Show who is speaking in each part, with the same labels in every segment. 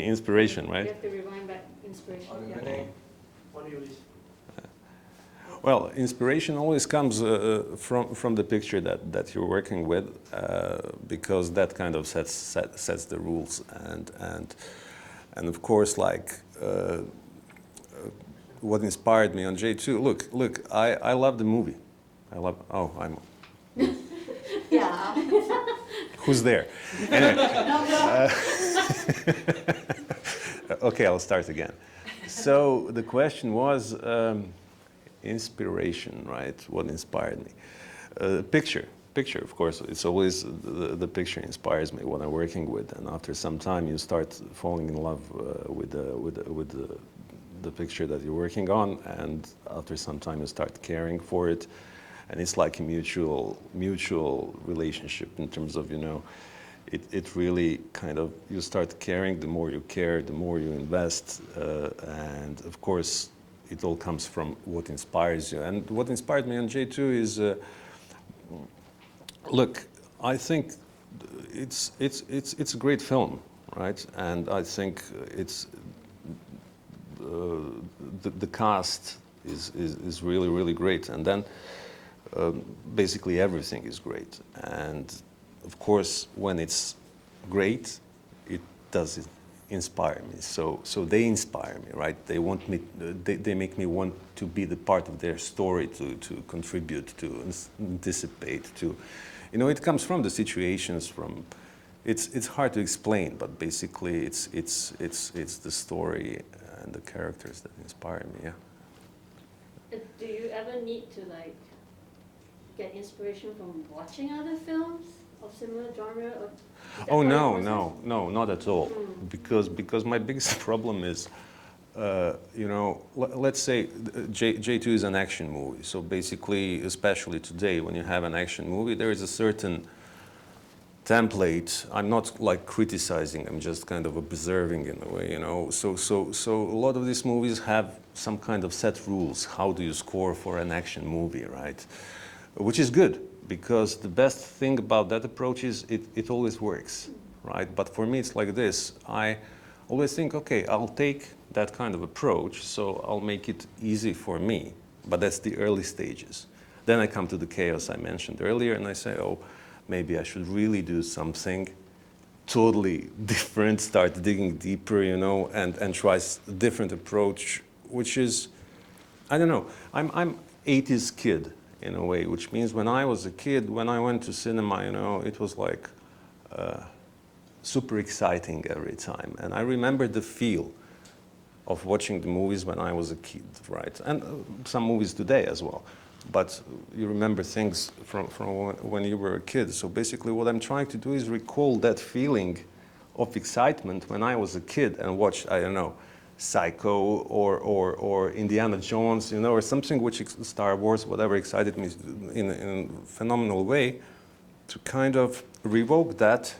Speaker 1: Inspiration, right?
Speaker 2: You have to rewind back inspiration. Yeah.
Speaker 1: Well, inspiration always comes from the picture that you're working with, because that kind of sets the rules, and of course, like what inspired me on J2. Look, I love the movie. I love. Oh, I'm.
Speaker 2: Yeah.
Speaker 1: Who's there? Anyway, okay, I'll start again. So the question was inspiration, right? What inspired me? Picture, of course. It's always the picture inspires me when I'm working with, and after some time, you start falling in love with the picture that you're working on, and after some time, you start caring for it, and it's like a mutual relationship in terms of, you know, it really kind of, you start caring. The more you care, the more you invest, and of course, it all comes from what inspires you. And what inspired me on J2 is, look, I think it's a great film, right? And I think it's the cast is really great, and then basically everything is great. And of course, when it's great, it does inspire me. So they inspire me, right? They want me. They make me want to be the part of their story, to contribute, to anticipate, to, you know, it comes from the situations. From, it's hard to explain, but basically it's the story and the characters that inspire me. Yeah.
Speaker 2: Do you ever need to like get inspiration from watching other films of similar genre? Or
Speaker 1: oh no, not at all. Because my biggest problem is, you know, let's say J2 is an action movie. So basically, especially today, when you have an action movie, there is a certain template. I'm not like criticizing, I'm just kind of observing in a way, you know. So a lot of these movies have some kind of set rules. How do you score for an action movie, right? Which is good, because the best thing about that approach is it always works, right? But for me, it's like this. I always think, okay, I'll take that kind of approach, so I'll make it easy for me. But that's the early stages. Then I come to the chaos I mentioned earlier, and I say, oh, maybe I should really do something totally different, start digging deeper, you know, and try a different approach, which is, I don't know, I'm 80s kid in a way, which means when I was a kid, when I went to cinema, you know, it was like super exciting every time. And I remember the feel of watching the movies when I was a kid, right? And some movies today as well. But you remember things from when you were a kid. So basically what I'm trying to do is recall that feeling of excitement when I was a kid and watched, I don't know, Psycho or Indiana Jones, you know, or something which, Star Wars, whatever excited me in a phenomenal way, to kind of revoke that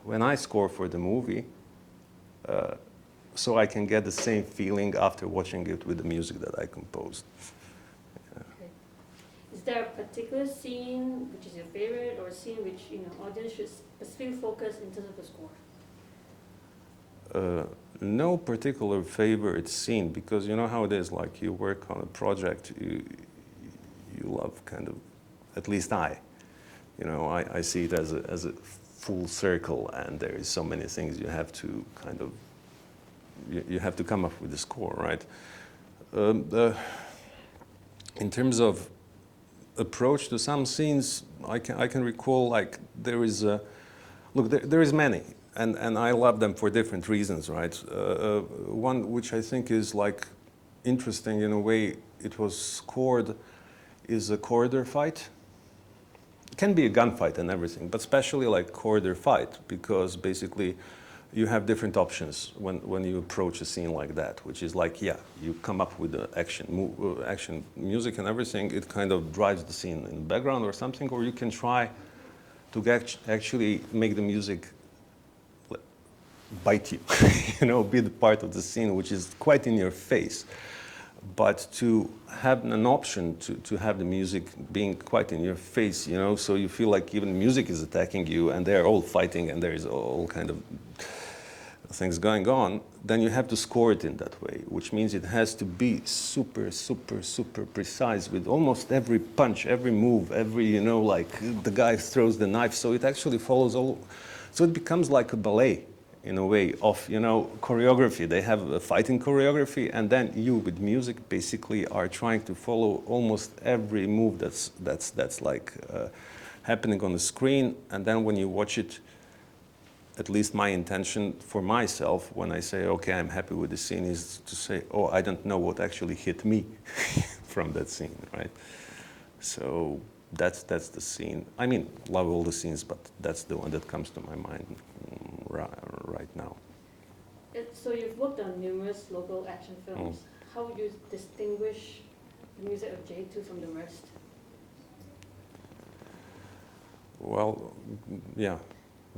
Speaker 1: when I score for the movie, so I can get the same feeling after watching it with the music that I composed.
Speaker 2: Is there a particular scene which is your favorite, or a scene which, you know, audience should specifically focus in terms of the score?
Speaker 1: No particular favorite scene, because you know how it is, like you work on a project, you love kind of, at least you know, I see it as a full circle, and there is so many things you have to kind of, you have to come up with the score, right? In terms of approach to some scenes, I can recall, like, there is a, look, there is many, and I love them for different reasons, right? One which I think is like interesting in a way it was scored is a corridor fight. It can be a gunfight and everything, but especially like corridor fight, because basically you have different options when you approach a scene like that, which is like, yeah, you come up with the action music and everything, it kind of drives the scene in the background or something, or you can try to actually make the music bite you, you know, be the part of the scene which is quite in your face. But to have an option to have the music being quite in your face, you know, so you feel like even music is attacking you and they're all fighting and there is all kind of things going on, then you have to score it in that way, which means it has to be super, super, super precise with almost every punch, every move, every, you know, like the guy throws the knife. So it actually follows all, so it becomes like a ballet in a way of, you know, choreography. They have a fighting choreography, and then you with music basically are trying to follow almost every move that's like happening on the screen. And then when you watch it, at least my intention for myself when I say, okay, I'm happy with the scene, is to say, oh, I don't know what actually hit me from that scene, right? So that's the scene. I mean, love all the scenes, but that's the one that comes to my mind right now.
Speaker 2: So you've worked on numerous local action films. How would you distinguish the music of J2 from the rest?
Speaker 1: Well, yeah.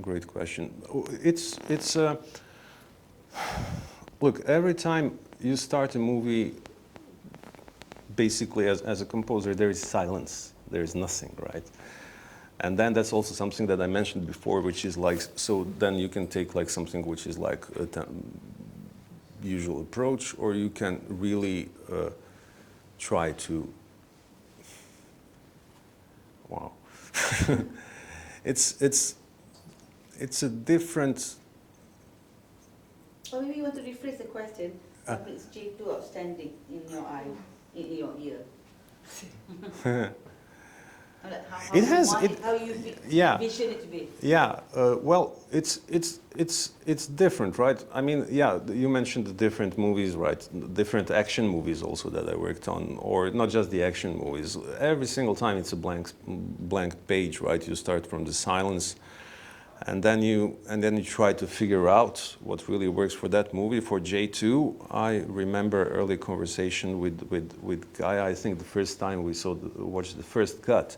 Speaker 1: Great question. Look, every time you start a movie, basically as a composer, there is silence. There is nothing, right? And then that's also something that I mentioned before, which is like, so then you can take like something which is like a usual approach, or you can really try to, wow. It's a different.
Speaker 3: Or maybe you want to rephrase the question. What makes J2 outstanding in your eye, in your ear? How
Speaker 1: It has.
Speaker 3: how you
Speaker 1: yeah.
Speaker 3: vision it to be.
Speaker 1: Yeah. Well, it's different, right? I mean, yeah. You mentioned the different movies, right? Different action movies also that I worked on, or not just the action movies. Every single time it's a blank page, right? You start from the silence. And then you try to figure out what really works for that movie. For J2, I remember early conversation with Guy. I think the first time we watched the first cut,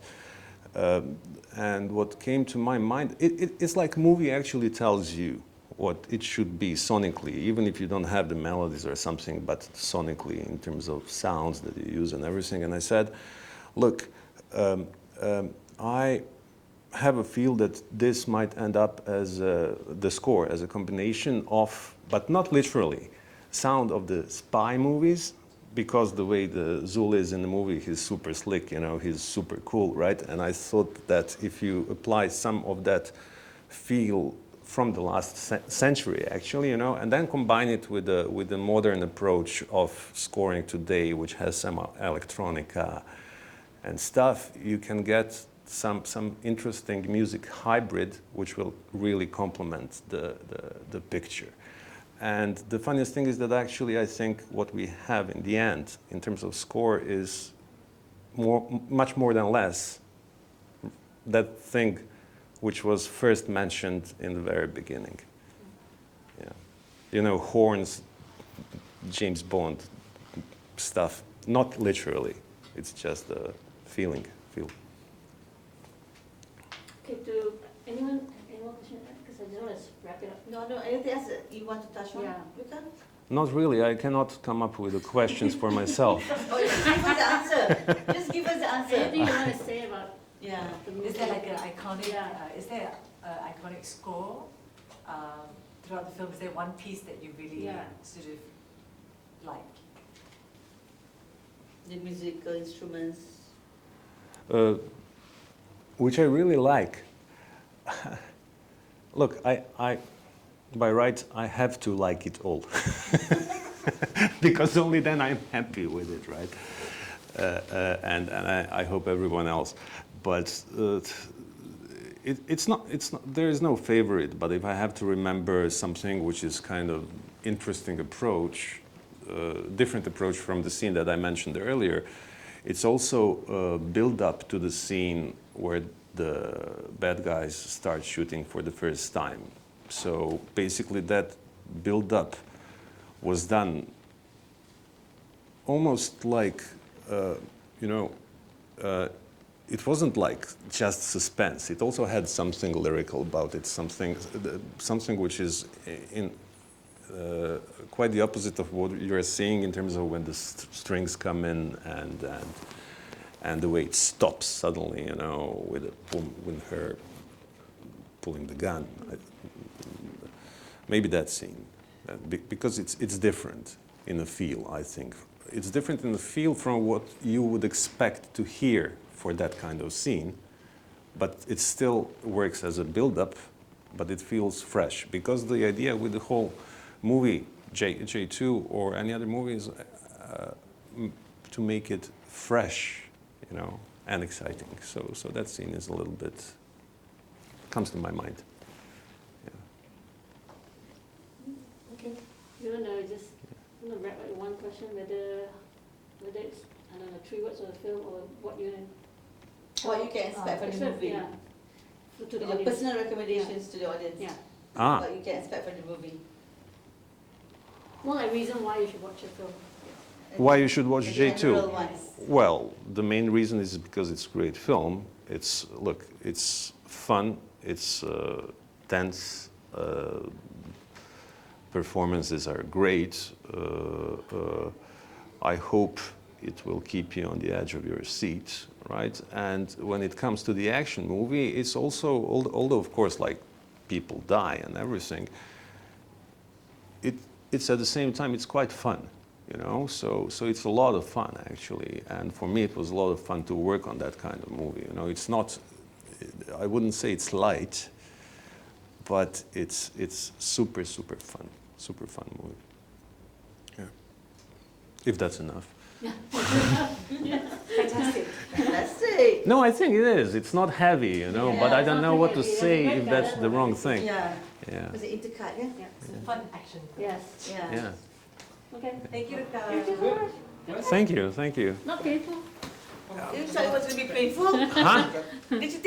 Speaker 1: and what came to my mind, it's like movie actually tells you what it should be sonically, even if you don't have the melodies or something, but sonically in terms of sounds that you use and everything. And I said, look, I have a feel that this might end up as the score, as a combination of, but not literally, sound of the spy movies, because the way the Zul is in the movie, he's super slick, you know, he's super cool, right? And I thought that if you apply some of that feel from the last century, actually, you know, and then combine it with the modern approach of scoring today, which has some electronica and stuff, you can get some interesting music hybrid, which will really complement the picture. And the funniest thing is that actually I think what we have in the end, in terms of score, is much more than less that thing which was first mentioned in the very beginning. Yeah. You know, horns, James Bond stuff, not literally. It's just a feel.
Speaker 2: Okay, do anyone question? Because I just want to wrap it up.
Speaker 3: No, anything else that you want to touch on?
Speaker 2: Yeah.
Speaker 3: You can?
Speaker 1: Not really. I cannot come up with the questions for myself.
Speaker 3: Oh, just give us the answer. Just give us the answer.
Speaker 2: Anything you want to say about
Speaker 3: Yeah.
Speaker 2: the
Speaker 4: Is
Speaker 2: music?
Speaker 4: there like an iconic,
Speaker 2: Yeah.
Speaker 4: is there an iconic score throughout the film? Is there one piece that you really sort of like?
Speaker 3: The musical instruments.
Speaker 1: Which I really like. Look, I by right, I have to like it all. Because only then I'm happy with it, right? And I hope everyone else. But it's not, there is no favorite, but if I have to remember something which is kind of interesting approach, different approach from the scene that I mentioned earlier, it's also a build up to the scene where the bad guys start shooting for the first time. So basically that build up was done almost like, it wasn't like just suspense. It also had something lyrical about it, something which is in quite the opposite of what you're seeing in terms of when the strings come in and the way it stops suddenly, you know, with her pulling the gun. Maybe that scene, because it's different in the feel, I think. It's different in the feel from what you would expect to hear for that kind of scene, but it still works as a build-up, but it feels fresh. Because the idea with the whole movie, J2 or any other movie, is to make it fresh, you know, and exciting. So that scene is a little bit, comes to my mind.
Speaker 2: Okay. You want to just wrap up one question, whether it's, I don't know, 3 words of the film or what you
Speaker 3: What you can expect from the movie.
Speaker 2: Yeah. To the
Speaker 3: Your
Speaker 2: audience.
Speaker 3: personal recommendations to the audience.
Speaker 2: Yeah.
Speaker 3: What you can expect from the movie.
Speaker 2: More like reason why you should watch a film.
Speaker 1: Why you should watch
Speaker 3: The general
Speaker 1: J2?
Speaker 3: ones.
Speaker 1: Well, the main reason is because it's a great film. It's fun, it's tense, performances are great. I hope it will keep you on the edge of your seat, right? And when it comes to the action movie, it's also, although of course like people die and everything, it's at the same time, it's quite fun. You know, so it's a lot of fun actually, and for me it was a lot of fun to work on that kind of movie. You know, it's not, I wouldn't say it's light, but it's super fun movie. Yeah, if that's enough.
Speaker 4: Fantastic.
Speaker 3: Fantastic.
Speaker 1: No, I think it is. It's not heavy, you know, but I don't know what to
Speaker 2: Yeah,
Speaker 1: say
Speaker 2: yeah,
Speaker 1: if that's the wrong thing.
Speaker 3: Yeah.
Speaker 1: Yeah.
Speaker 3: Was it intercut, yeah?
Speaker 2: Yeah.
Speaker 4: It's a fun action.
Speaker 2: Yes.
Speaker 3: Yeah.
Speaker 1: Yeah.
Speaker 2: Okay.
Speaker 4: Thank you, Rika.
Speaker 2: Thank you so much.
Speaker 1: Thank you. Thank you.
Speaker 2: Not painful.
Speaker 3: You thought it was going to be painful?
Speaker 1: Huh?
Speaker 3: Did you think